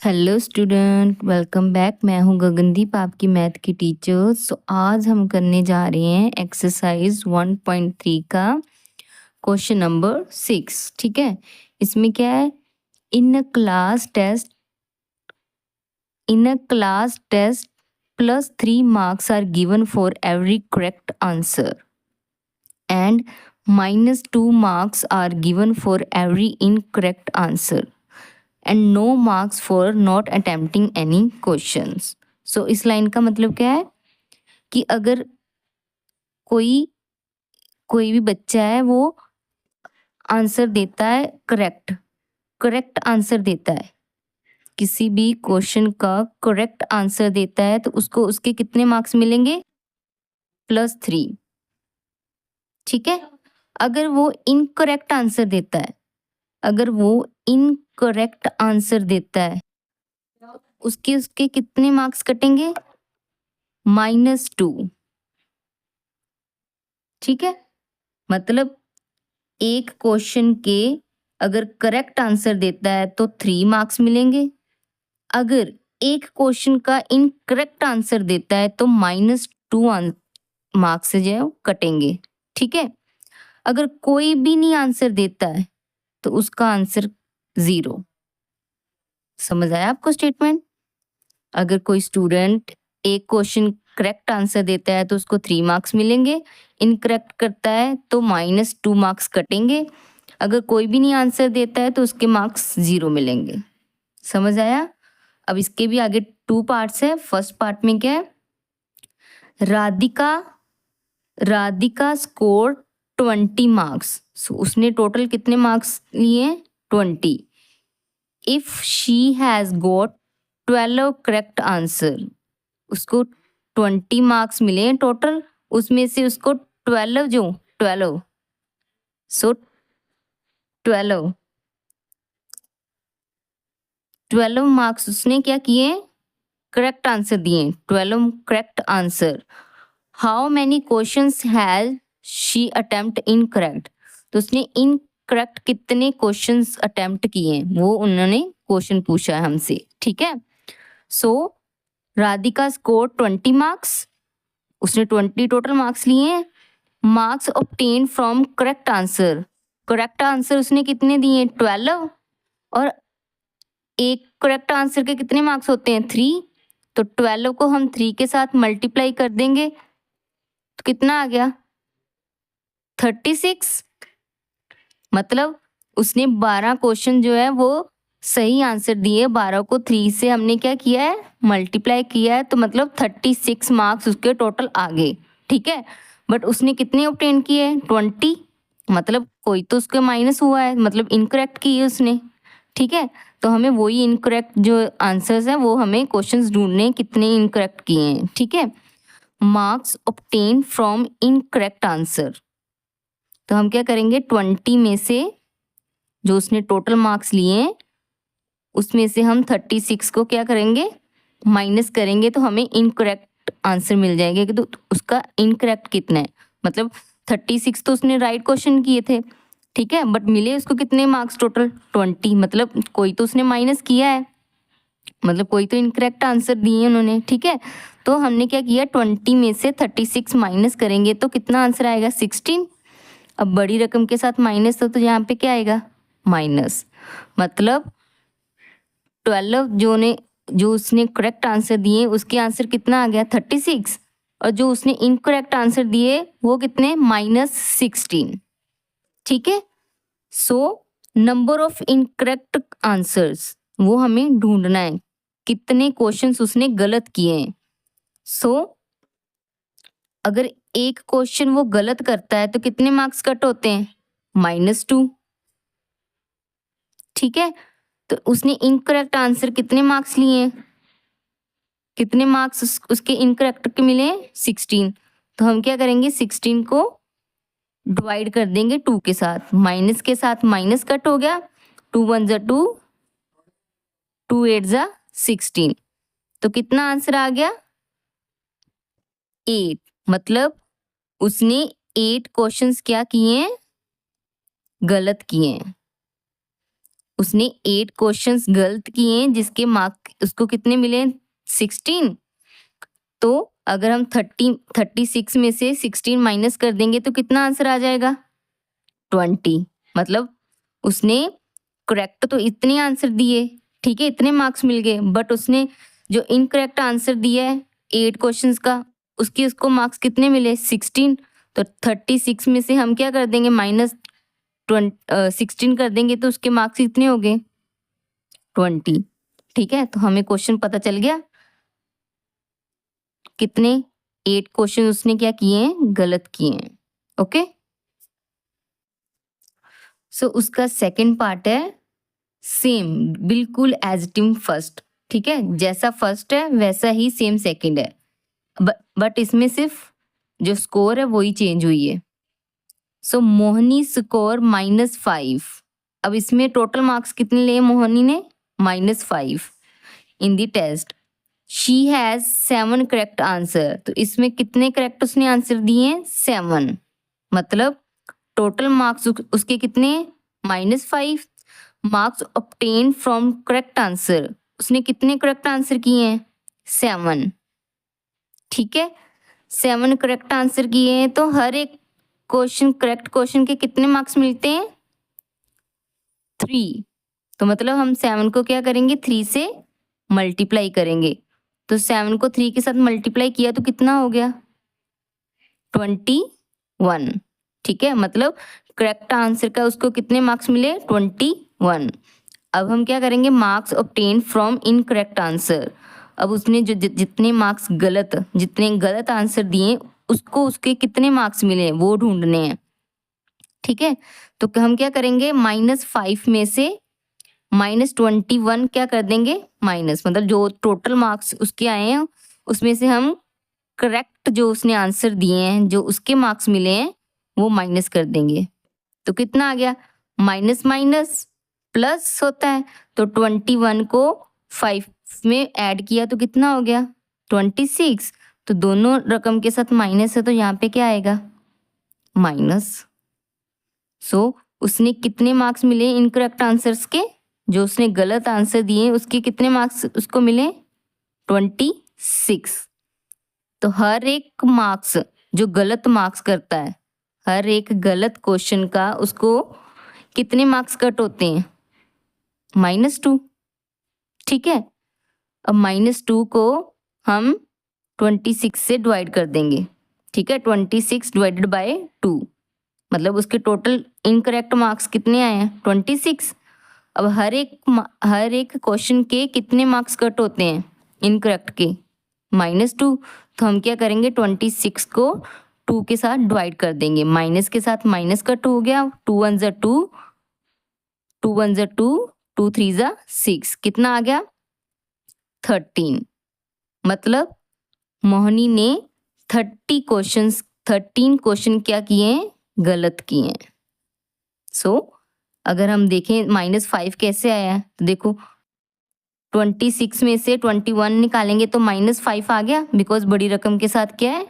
Hello student, welcome back. मैं हूं गगनदीप, आपकी मैथ की टीचर। आज हम करने जा रहे हैं एक्सरसाइज 1.3 का क्वेश्चन नंबर 6। ठीक है, इसमें क्या है? In a class test +3 marks are given for every correct answer and -2 marks are given for every incorrect answer and no marks for not attempting any questions. So इस लाइन का मतलब क्या है कि अगर कोई कोई भी बच्चा है वो आंसर देता है करेक्ट आंसर देता है, किसी भी क्वेश्चन का करेक्ट आंसर देता है तो उसको उसके कितने मार्क्स मिलेंगे? +3। ठीक है, अगर वो इनकरेक्ट आंसर देता है, अगर वो इनकरेक्ट आंसर देता है उसके उसके कितने मार्क्स कटेंगे? -2। ठीक है, मतलब एक क्वेश्चन के अगर करेक्ट आंसर देता है तो 3 मार्क्स मिलेंगे, अगर एक क्वेश्चन का इनकरेक्ट आंसर देता है तो -2 मार्क्स से जो है वो कटेंगे। ठीक है, अगर कोई भी नहीं आंसर देता है तो उसका आंसर 0। समझ आया आपको स्टेटमेंट? अगर कोई स्टूडेंट एक क्वेश्चन करेक्ट आंसर देता है तो उसको 3 मार्क्स मिलेंगे, इनकरेक्ट करता है तो -2 मार्क्स कटेंगे, अगर कोई भी नहीं आंसर देता है तो उसके मार्क्स 0 मिलेंगे। समझ आया? अब इसके भी आगे 2 पार्ट्स है। फर्स्ट पार्ट में क्या है? Radhika Radhika score 20 marks. उसने टोटल कितने मार्क्स लिए? 20। If she has got 12 correct answer, उसको 20 मार्क्स मिले हैं टोटल, उसमें से उसको 12 सो 12 मार्क्स उसने क्या किए? करेक्ट आंसर दिए, 12 correct answer. How many questions has she attempt incorrect, तो उसने इनकरेक्ट कितने क्वेश्चंस अटेम्प्ट किए वो उन्होंने क्वेश्चन पूछा है हमसे। ठीक है, सो राधिका स्कोर 20 मार्क्स, उसने 20 टोटल मार्क्स लिए हैं। Marks obtain from correct answer उसने कितने दिए? 12। और एक करेक्ट आंसर के कितने मार्क्स होते हैं? 3। तो 12 को हम 3 के साथ मल्टीप्लाई कर देंगे तो कितना आ गया? 36। मतलब उसने 12 क्वेश्चन जो है वो सही आंसर दिए, 12 को 3 से हमने क्या किया है? मल्टीप्लाई किया है, तो मतलब 36 मार्क्स उसके टोटल आ गए। ठीक है, बट उसने कितने ऑब्टेन किए? 20। मतलब कोई तो उसके माइनस हुआ है, मतलब इनकरेक्ट किए उसने। ठीक है, तो हमें वही इनकरेक्ट जो आंसर्स हैं वो हमें क्वेश्चंस ढूंढने हैं, कितने इनकरेक्ट किए हैं। ठीक है, marks obtain from incorrect answer, तो हम क्या करेंगे? 20 में से जो उसने टोटल मार्क्स लिए हैं उसमें से हम 36 को क्या करेंगे? माइनस करेंगे, तो हमें इनकरेक्ट आंसर मिल जाएगा कि तो उसका इनकरेक्ट कितना है। मतलब 36 तो उसने राइट क्वेश्चन किए थे, ठीक है, बट मिले उसको कितने मार्क्स टोटल? 20। मतलब कोई तो उसने माइनस किया है, मतलब कोई तो इनकरेक्ट आंसर दिए उन्होंने। ठीक है, तो हमने क्या किया? 20 में से 36 माइनस करेंगे तो कितना आंसर आएगा? 16। अब बड़ी रकम के साथ माइनस तो यहाँ पे क्या आएगा? माइनस। मतलब 12 जो उसने करेक्ट आंसर दिए उसके आंसर कितना आ गया? 36। और जो उसने इनकरेक्ट आंसर दिए वो कितने? -16। ठीक है, so number of incorrect answers वो हमें ढूंढना है, कितने क्वेश्चंस उसने गलत किए हैं। सो अगर एक क्वेश्चन वो गलत करता है तो कितने मार्क्स कट होते हैं? -2। ठीक है, तो उसने इनकरेक्ट आंसर कितने मार्क्स लिए हैं? कितने मार्क्स उसके इनकरेक्ट के मिले? 16। तो हम क्या करेंगे? 16 को डिवाइड कर देंगे 2 के साथ, माइनस के साथ माइनस कट हो गया, 2 1 जा 2, 2 8 जा 16। तो कितना आंसर आ गया? 8। मतलब उसने 8 क्वेश्चंस क्या किए हैं? गलत किए हैं। उसने 8 क्वेश्चंस गलत किए हैं जिसके मार्क उसको कितने मिले 16। तो अगर हम 36 में से 16 माइनस कर देंगे तो कितना आंसर आ जाएगा 20। मतलब उसने करेक्ट तो इतने आंसर दिए, ठीक है, इतने मार्क्स मिल गए, बट उसने जो इनकरेक्ट आंसर दिया है 8 क्वेश्चंस का उसको मार्क्स कितने मिले 16। तो 36 में से हम क्या कर देंगे माइनस 16 कर देंगे तो उसके मार्क्स कितने हो गए 20। ठीक है, तो हमें क्वेश्चन पता चल गया कितने 8 क्वेश्चन उसने क्या किए हैं गलत किए हैं। ओके, सो उसका सेकंड पार्ट है सेम, बिल्कुल एज टीम फर्स्ट। ठीक है, जैसा फर्स्ट है वैसा ही सेम सेकंड है, बट इसमें सिर्फ जो स्कोर है वही चेंज हुई है। सो मोहनी स्कोर -5। अब इसमें टोटल मार्क्स कितने लिए मोहनी ने -5 in the test. She has 7 correct answer. तो इसमें कितने करेक्ट उसने आंसर दिए हैं 7। मतलब टोटल मार्क्स उसके कितने -5। Marks obtain from correct answer, उसने कितने करेक्ट आंसर किए हैं 7। ठीक है, 7 करेक्ट आंसर किए हैं तो हर एक क्वेश्चन करेक्ट क्वेश्चन के कितने मार्क्स मिलते हैं 3। तो मतलब हम 7 को क्या करेंगे 3 से मल्टीप्लाई करेंगे। तो 7 को 3 के साथ मल्टीप्लाई किया तो कितना हो गया 21। ठीक है, मतलब करेक्ट आंसर का उसको कितने मार्क्स मिले 21। अब हम क्या करेंगे marks obtain from incorrect answer. अब उसने जो जितने मार्क्स जितने गलत आंसर दिए उसको उसके कितने मार्क्स मिले वो ढूंढने हैं। ठीक है, तो हम क्या करेंगे -5 में से -21 क्या कर देंगे माइनस, मतलब जो टोटल मार्क्स उसके आए हैं उसमें से हम करेक्ट जो उसने आंसर दिए हैं जो उसके मार्क्स मिले हैं वो माइनस कर देंगे। तो कितना आ गया माइनस माइनस प्लस होता है, तो 21 को 5 में ऐड किया तो कितना हो गया 26। तो दोनों रकम के साथ माइनस है तो यहाँ पे क्या आएगा माइनस। सो उसने कितने मार्क्स मिले इनकरेक्ट आंसर्स के, जो उसने गलत आंसर दिए उसके कितने मार्क्स उसको मिले 26। तो हर एक मार्क्स जो गलत मार्क्स करता है, हर एक गलत क्वेश्चन का उसको कितने मार्क्स कट होते हैं -2। ठीक है, अब -2 को हम 26 से डिवाइड कर देंगे। ठीक है, 26 डिवाइडेड बाय 2 मतलब उसके टोटल इनकरेक्ट मार्क्स कितने आए हैं 26। अब हर एक क्वेश्चन के कितने मार्क्स कट होते हैं इनकरेक्ट के -2। तो हम क्या करेंगे 26 को 2 के साथ डिवाइड कर देंगे, माइनस के साथ माइनस कट हो गया, 2 1 ज़ा 2, 2 1 ज़ा 2, 2 3 ज़ा 6, कितना आ गया 13। मतलब मोहनी ने 13 क्वेश्चन क्या किए हैं गलत किए हैं। सो अगर हम देखें -5 कैसे आया है तो देखो 26 में से 21 निकालेंगे तो -5 आ गया बिकॉज बड़ी रकम के साथ क्या है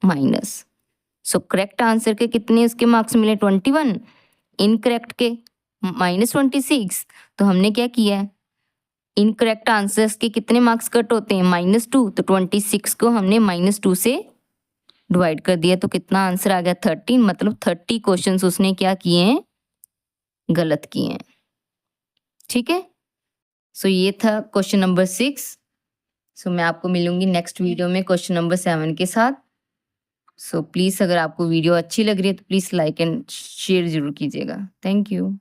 माइनस। सो करेक्ट आंसर के कितने उसके मार्क्स मिले 21, इनकरेक्ट के -26। तो हमने क्या किया है इनकरेक्ट आंसर्स के कितने मार्क्स कट होते हैं -2। तो 26 को हमने -2 से डिवाइड कर दिया तो कितना आंसर आ गया 13। मतलब 30 क्वेश्चंस उसने क्या किए हैं गलत किए हैं। ठीक है, सो ये था क्वेश्चन नंबर 6। सो मैं आपको मिलूंगी नेक्स्ट वीडियो में क्वेश्चन नंबर 7 के साथ। सो प्लीज़ अगर आपको वीडियो अच्छी लग रही है तो प्लीज़ लाइक एंड शेयर ज़रूर कीजिएगा। Thank you.